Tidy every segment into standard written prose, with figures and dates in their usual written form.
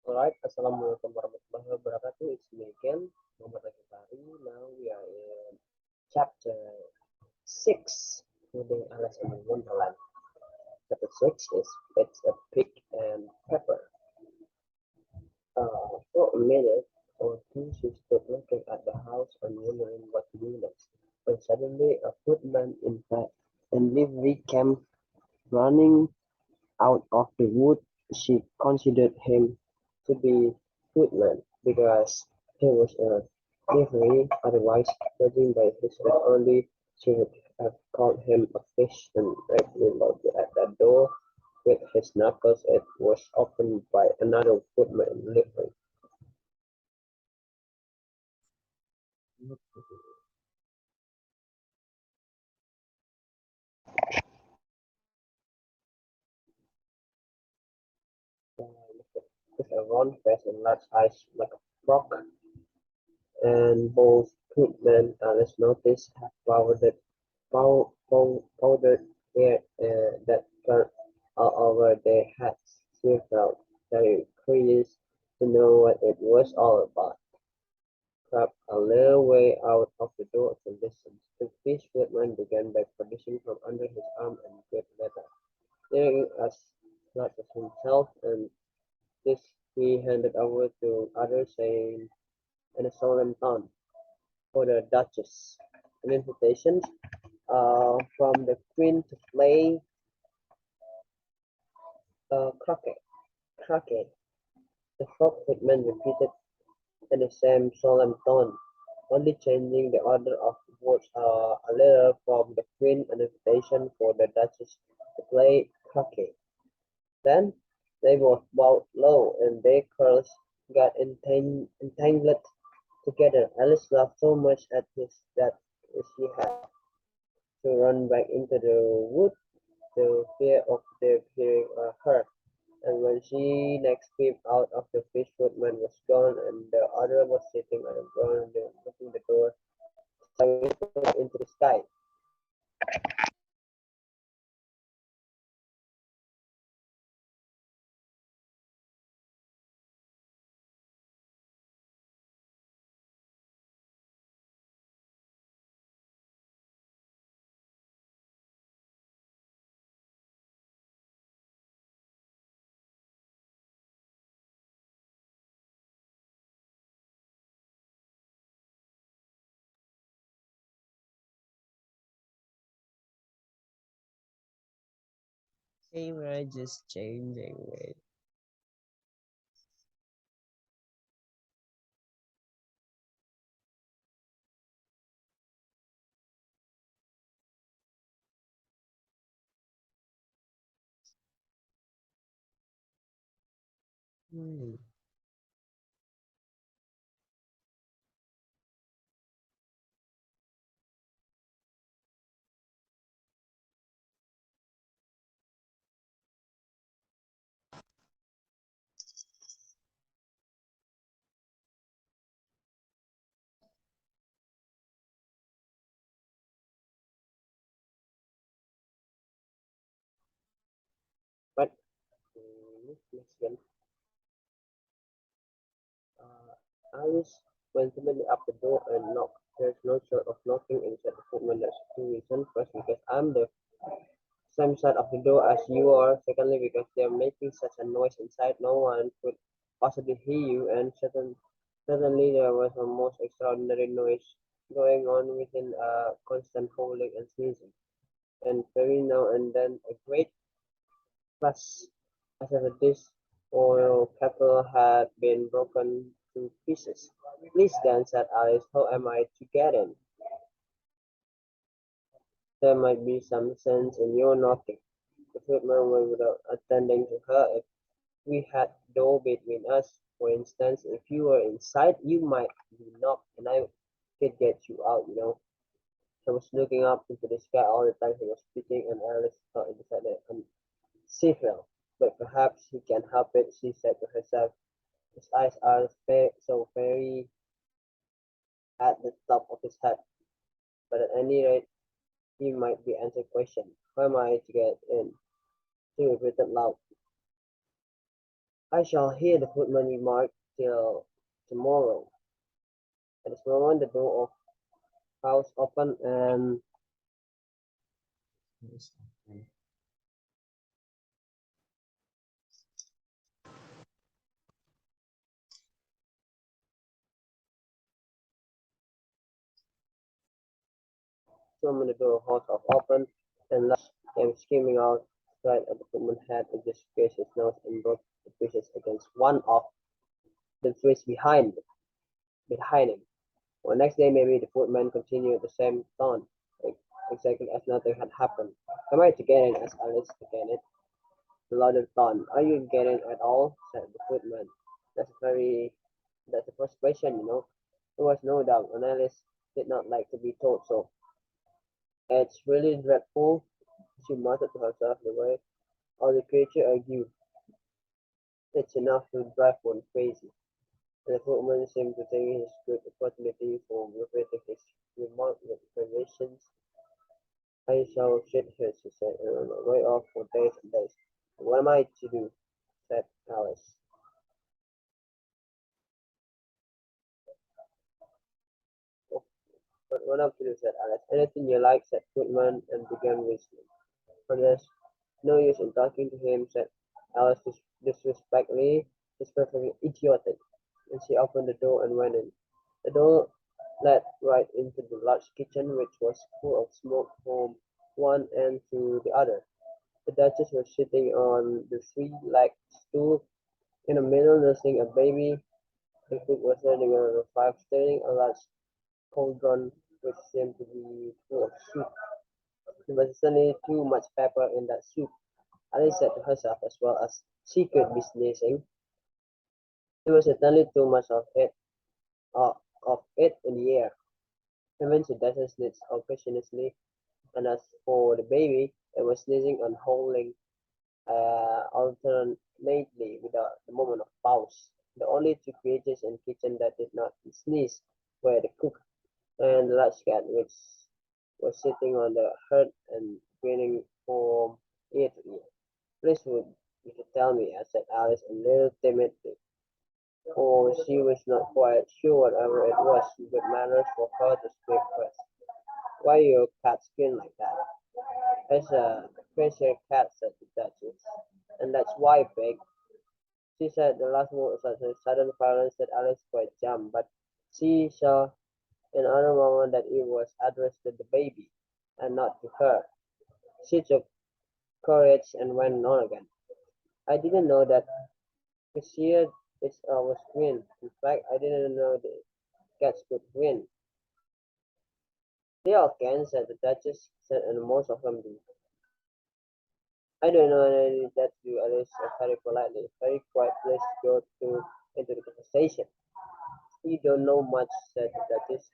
Alright, Assalamualaikum warahmatullahi wabarakatuh. It's me again, Muhammad Gifari. Now we are in chapter 6, reading Alice in Wonderland. Chapter 6 is It's a Pig and Pepper. For a minute or two, she stood looking at the house and wondering what to do next. When suddenly a footman in black and livery came running out of the wood. She considered him to be footman because he was a livery, otherwise, judging by his head only, she would have called him a fish and rapidly looked at the door with his knuckles. It was opened by another footman in livery. With a round face and large eyes like a frog, and both footmen Alice noticed have powdered hair that turned all over their hats. She felt very curious to know what it was all about. Crept a little way out of the door to listen. The fish footman began by producing from under his arm a great letter. Hearing as large as himself, and this he handed over to others, saying in a solemn tone, "For the Duchess, an invitation from the Queen to play croquet." Croquet, the frog footman repeated in the same solemn tone, only changing the order of the words a little. "From the Queen, an invitation for the Duchess to play croquet." Then they both bowed low, and their curls got entangled together. Alice laughed so much at this that she had to run back into the wood to fear of their hearing her. And when she next peeped out of the fish, footman was gone, and the other was sitting on the ground looking the door, staring into the sky. Camera just changing. Wait. Hmm. But next one, Alice went timidly up the door and knocked. There's no sort of knocking inside the footman. That's two reasons. First, because I'm the same side of the door as you are. Secondly, because they're making such a noise inside, no one could possibly hear you. And suddenly there was a most extraordinary noise going on within, a constant howling and sneezing, and every now and then a great crash, as if a dish or kettle had been broken to pieces. "Please, then," said Alice, "how am I to get in? There might be some sense in your knocking." The footman went without attending to her. "If we had door between us, for instance, if you were inside, you might be knocked, and I could get you out, you know." He was looking up into the sky all the time he was speaking, and Alice thought it decided uncivil. "But perhaps he can help it," she said to herself. "His eyes are so very at the top of his head. But at any rate, he might be answered question. How am I to get in?" She repeated loud. I shall hear the footman remark till tomorrow. At this moment, the door of house opened and Yes, okay. someone the door of house of opened and Lars came screaming out right at the footman's head. It just scratched his nose and broke the pieces against one of the trees behind him. Well, next day, maybe the footman continued the same tone, like, exactly as nothing had happened. Am I to get in? Asked Alice again. It louder tone. Are you getting at all? Said the footman. That's very. That's the first question, you know. There was no doubt, and Alice did not like to be told so. It's really dreadful, she muttered to herself the way all the creature argued. It's enough to drive one crazy. And the footman seemed to take his good opportunity for repeating his remark with variations. I shall sit here, she said, and on my way off for days and days. What am I to do? Said Alice. "Oh, what am I to do? Said Alice. Anything you like, said Footman, and began whistling. But there's no use in talking to him, said Alice disrespectfully. It's perfectly idiotic. And she opened the door and went in. The door led right into the large kitchen, which was full of smoke from one end to the other. The Duchess was sitting on the three-legged stool in the middle, nursing a baby. The cook was standing on the fire, stirring a large cauldron, which seemed to be full of soup. There was certainly too much pepper in that soup, Alice said to herself as well as she could be sneezing. There was certainly too much uh, of it in the air. Even she doesn't sneeze occasionally, and as for the baby, it was sneezing and howling alternately without the moment of pause. The only two creatures in the kitchen that did not sneeze were the cook and the large cat, which was sitting on the hearth and grinning from ear to ear. Please would you could tell me, said Alice a little timidly, for she was not quite sure whatever it was good manners for her to speak first. Why your cat skin like that? It's a crazy cat, said the Duchess. And that's why, Peg. She said the last word was such a sudden violence that Alice quite jumped, but she saw in another moment that it was addressed to the baby, and not to her. She took courage and went on again. I didn't know that Cashier was green. In fact, I didn't know the cats could win. They all can, said the Duchess, said, and most of them do. I don't know any of that to do, Alice said very politely. Very quiet place to go into the conversation. You don't know much, said the Duchess,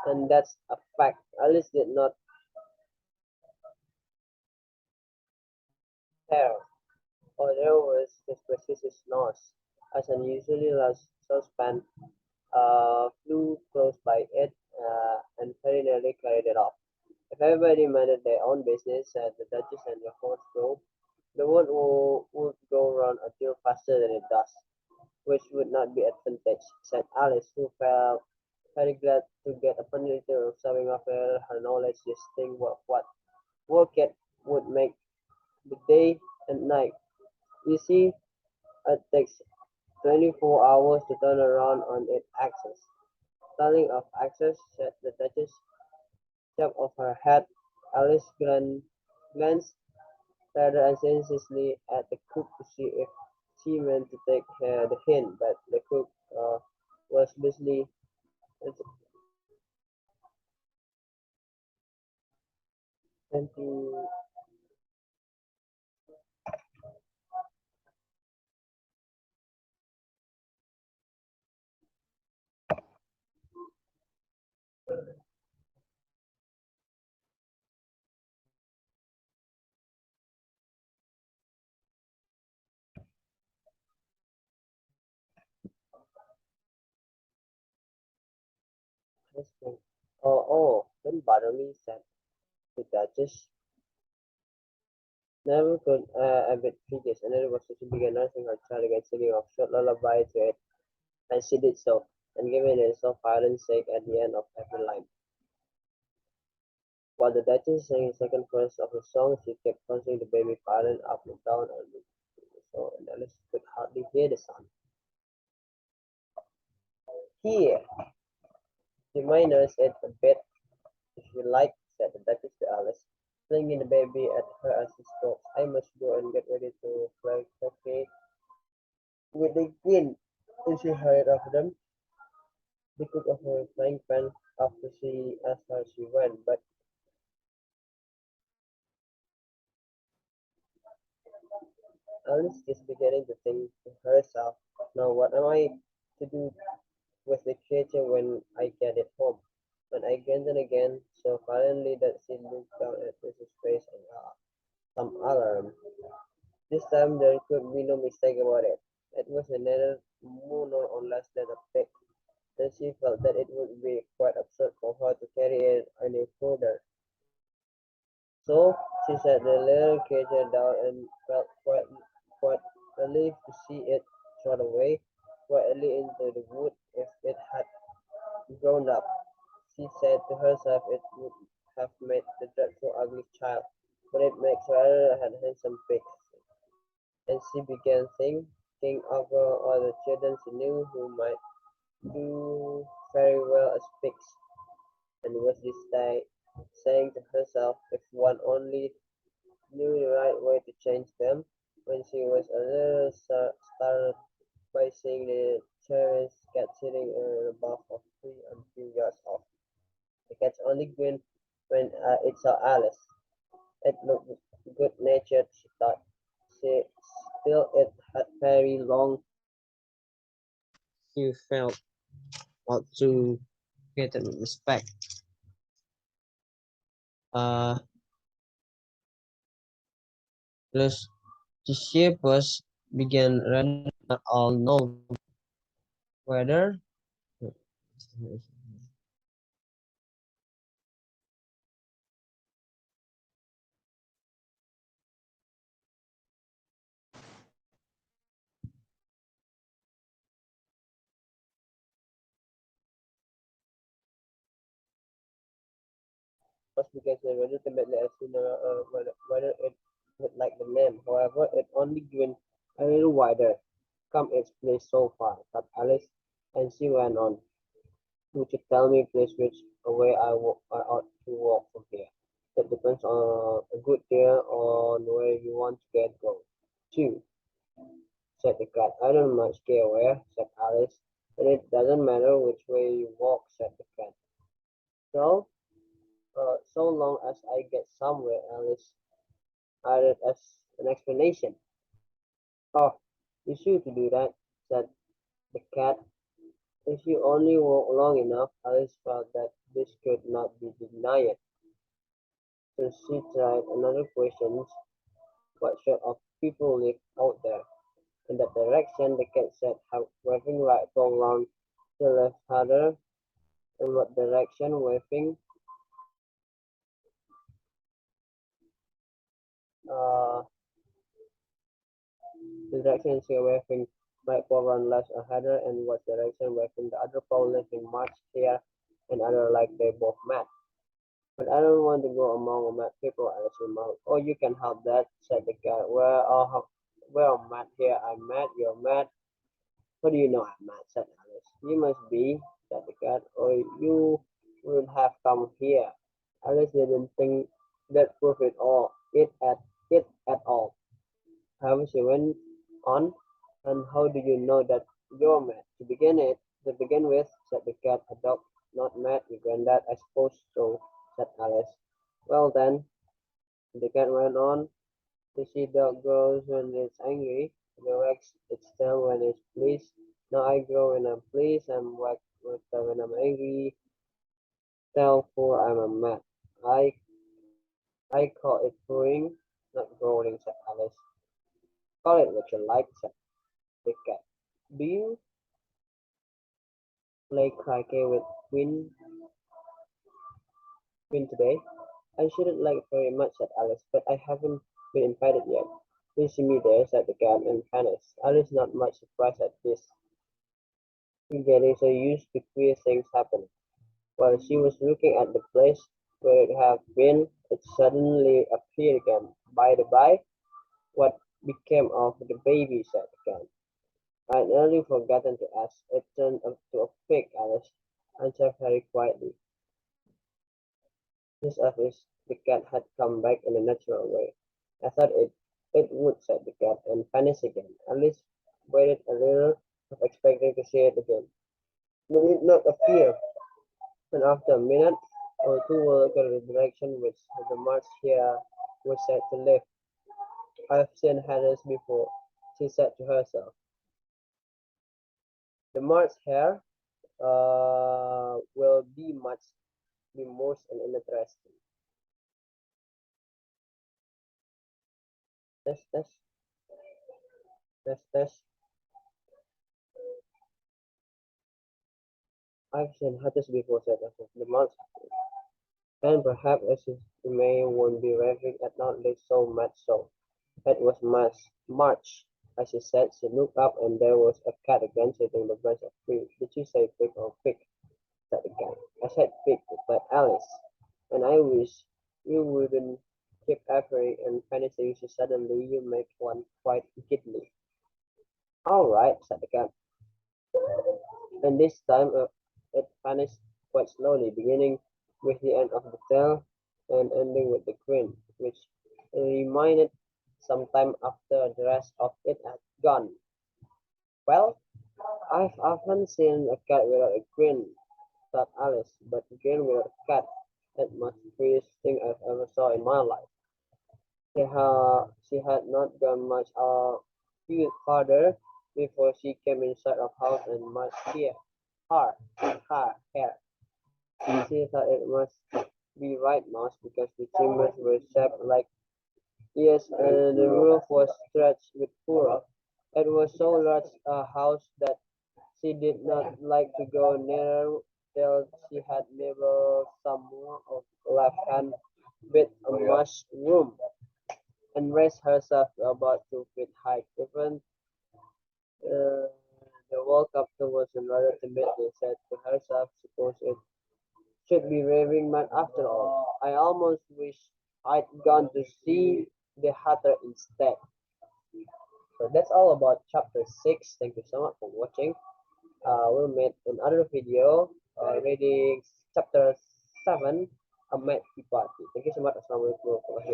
and that's a fact. Alice did not care, or there was his precious nose, as unusually large saucepan flew close by it and very nearly carried it off. If everybody minded their own business, said the Duchess and the horse go, the world would go round a deal faster than it does, which would not be advantage, said Alice, who felt very glad to get a opportunity of showing off her knowledge. Just think what work it would make the day and night. You see, it takes 24 hours to turn around on its axis. Telling of axis, said the Duchess, top of her head. Alice glanced rather anxiously at the cook to see if she meant to take the hint, but the cook was busily empty. Oh, don't bother me, said the Duchess. Never could a bit previous, and it was she began nursing her child again, singing a short lullaby to it, and she did so, and giving it a violent shake at the end of every line. While the Duchess sang the second verse of the song, she kept tossing the baby violin up and down, and so and Alice could hardly hear the sound. Here, you may nurse it a bit if you like, said the Duchess to Alice, flinging the baby at her as she spoke. I must go and get ready to play croquet with the queen. And she hurried after them. They took off her frying pan after she asked her she went, but Alice is beginning to think to herself, now what am I to do with the creature when I get it home? But again and again, so violently that she looked down at Mrs. face and some alarm. This time there could be no mistake about it. It was neither more nor less than a pig, and she felt that it would be quite absurd for her to carry it any further. So she set the little creature down and felt quite relieved to see it trot away quietly into the wood. If it had grown up, she said to herself, it would have made the dreadful ugly child, but it makes rather a handsome pig. And she began thinking of all the children she knew who might do very well as pigs, and was this day saying to herself, if one only knew the right way to change them, when she was a little startled by seeing the cherished cat sitting in a bough of tree a few yards off. The cat's only grinned when it saw Alice. It looked good-natured, she thought. She, still, it had very long. She felt ought to get respect. Uh, plus, the shepherds began running not all know whether was because they were ultimately as soon whether it would like the name. However, it only grinned a little wider. Come its place so far, thought Alice, and she went on. Would you tell me, please, which way I ought to walk from here? That depends on a good deal on where you want to get going. Two, said the cat. I don't much care where, said Alice. But it doesn't matter which way you walk, said the cat. So, so long as I get somewhere, Alice added as an explanation. Oh, you sure to do that, said the cat. If you only walk long enough, Alice felt that this could not be denied. So she tried another question. What sort of people live out there? In that direction, the cat said, waving right from round to left harder. In what direction, waving? Uh, the direction she waving right for round left or harder, and what direction waving the other paw lifting march here and other like they both met. But I don't want to go among mad people, Alice remarked. Oh, you can help that, said the cat. Well, mad here, I'm mad, you're mad. What do you know I'm mad, said Alice. You must be, said the cat, or you would have come here. Alice didn't think that proved it at all. However, she went on, and how do you know that you're mad? To begin with, said the cat, a dog not mad, your granddad, I suppose so, said Alice. Well then, the cat went on, the sea dog grows when it's angry, it wags its tail when it's pleased. Now I grow when I'm pleased, and wag my tail when I'm angry, therefore I'm a mad. I I call it purring, not growling, said Alice. Call it what you like, said the cat. Do you play croquet with Queen today? I shouldn't like it very much, said Alice, but I haven't been invited yet. Will she me there, said the cat and vanished. Alice not much surprised at this, getting so used to queer things happening. While she was looking at the place where it had been, it suddenly appeared again. By the by, what became of the baby, said the cat. I'd nearly forgotten to ask. It turned up to a pig, Alice answered very quietly, just as if the cat had come back in a natural way. I thought it would, said the cat, and vanished again. Alice waited a little, half expecting to see it again. But it did not appear, and after a minute or two looked at the direction which the march here was said to live. I've seen hares before, she said to herself. The march hare will be most interesting. Test, test, test, test. I've seen hatters before, said Asif. The march, and perhaps as if the May won't be raving at not least so much so. It was March. As she said, she looked up and there was a cat again sitting on the branch of tree. Did you say pig or pig? Said the cat. I said pig, replied Alice. And I wish you wouldn't keep appearing and fancying so suddenly you make one quite giddily. All right, said the cat. And this time it vanished quite slowly, beginning with the end of the tail and ending with the grin, which remained some time after the rest of it had gone. Well, I've often seen a cat without a grin, thought Alice, but a grin without a cat, that must be the prettiest thing I've ever saw in my life. She had not gone much few farther before she came in sight of house and much here. Hair. She thought it must be right mouse because the timbers were shaped like ears and the roof was stretched with fur. It was so large a house that she did not like to go near till she had neighbor some more of left hand with a mushroom and raised herself to about 2 feet high. Even uh, the walk up towards and rather timidly said to herself, suppose it should be raving mad after all. I almost wish I'd gone to see the Hatter instead. So that's all about chapter 6. Thank you so much for watching. We'll meet in another video reading chapter 7, a Mad Tea Party. Thank you so much. Assalamualaikum warahmatullahi wabarakatuh.